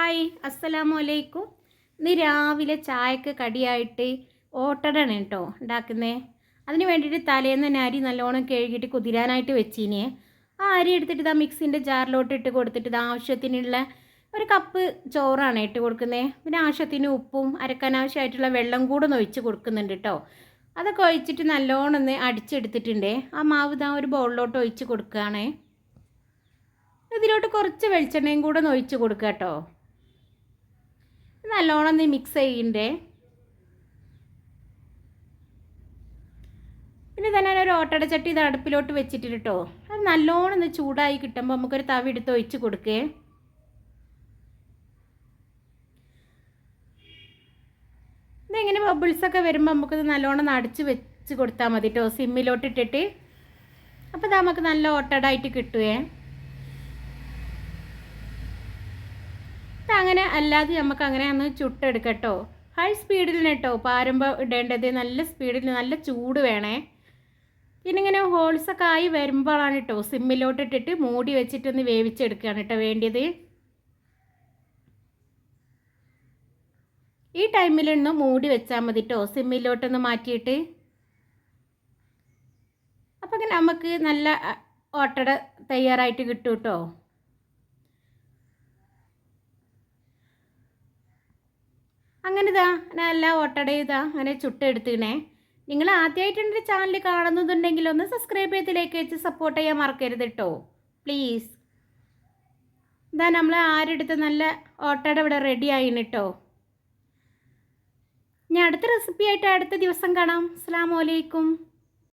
Hi അസ്സലാമു അലൈക്കും. ഇന്ന് രാവിലെ ചായക്ക് കടിയായിട്ട് ഓട്ടടയാണ് കേട്ടോ ഉണ്ടാക്കുന്നത്. അതിന് വേണ്ടിയിട്ട് തലേന്ന് തന്നെ അരി നല്ലോണം കഴുകിയിട്ട് കുതിരാനായിട്ട് വെച്ചിനെ. ആ അരി എടുത്തിട്ട് ഇതാ മിക്സിൻ്റെ ജാറിലോട്ട് ഇട്ട് കൊടുത്തിട്ട് ഇത് ആവശ്യത്തിനുള്ള ഒരു കപ്പ് ചോറാണ് ഇട്ട് കൊടുക്കുന്നത്. പിന്നെ ആവശ്യത്തിന് ഉപ്പും അരക്കാനാവശ്യമായിട്ടുള്ള വെള്ളം കൂടെ ഒന്ന് ഒഴിച്ച് കൊടുക്കുന്നുണ്ട് കേട്ടോ. അതൊക്കെ ഒഴിച്ചിട്ട് നല്ലോണം ഒന്ന് അടിച്ചെടുത്തിട്ടുണ്ട്. ആ മാവ് ഇതാ ഒരു ബൗളിലോട്ട് ഒഴിച്ച് കൊടുക്കുകയാണേ. ഇതിലോട്ട് കുറച്ച് വെളിച്ചെണ്ണയും കൂടെ ഒന്ന് ഒഴിച്ച് കൊടുക്കുക കേട്ടോ. നല്ലോണം ഒന്ന് മിക്സ് ചെയ്യണ്ടേ. പിന്നെ തന്നെ ഒരു ഓട്ടട ചട്ടി ഇത് അടുപ്പിലോട്ട് വെച്ചിട്ട് കേട്ടോ. അത് നല്ലോണം ഒന്ന് ചൂടായി കിട്ടുമ്പോൾ നമുക്കൊരു തവി എടുത്ത് ഒഴിച്ച് കൊടുക്കേ. ഇതെങ്ങനെ ബബിൾസൊക്കെ വരുമ്പോൾ നമുക്കത് നല്ലോണം അടച്ച് വെച്ച് കൊടുത്താൽ മതി കേട്ടോ, സിമ്മിലോട്ട് ഇട്ടിട്ട്. അപ്പോൾ ഇത് നമുക്ക് നല്ല ഓട്ടടായിട്ട് കിട്ടുവേ. അങ്ങനെ അല്ലാതെ നമുക്ക് അങ്ങനെ ഒന്ന് ചുട്ടെടുക്കട്ടോ. ഹൈ സ്പീഡിൽ കേട്ടോ പാരുമ്പോൾ ഇടേണ്ടത്. നല്ല സ്പീഡിൽ നല്ല ചൂട് വേണേ. പിന്നെ ഇങ്ങനെ ഹോൾസൊക്കെ ആയി വരുമ്പോഴാണ് കേട്ടോ സിമ്മിലോട്ട് ഇട്ടിട്ട് മൂടി വെച്ചിട്ടൊന്ന് വേവിച്ചെടുക്കുകയാണ് കേട്ടോ വേണ്ടിയത്. ഈ ടൈമിലൊന്ന് മൂടി വെച്ചാൽ മതി കേട്ടോ, സിമ്മിലോട്ടൊന്ന് മാറ്റിയിട്ട്. അപ്പം അങ്ങനെ നമുക്ക് നല്ല ഓട്ടട തയ്യാറായിട്ട് കിട്ടും കേട്ടോ. അങ്ങനെ ഇതാ നല്ല ഓട്ടട ഇതാ അങ്ങനെ ചുട്ടെടുത്തിണേ. നിങ്ങൾ ആദ്യമായിട്ട് എൻ്റെ ചാനൽ കാണുന്നുണ്ടെങ്കിൽ ഒന്ന് സബ്സ്ക്രൈബ് ചെയ്തിലേക്ക് വെച്ച് സപ്പോർട്ട് ചെയ്യാൻ മറക്കരുത് കേട്ടോ, പ്ലീസ്. ഇതാ നമ്മൾ ആരെടുത്ത് നല്ല ഓട്ടട ഇവിടെ റെഡി ആയിന് കേട്ടോ. ഞാൻ അടുത്ത റെസിപ്പി ആയിട്ട് അടുത്ത ദിവസം കാണാം. അസ്സലാമു അലൈക്കും.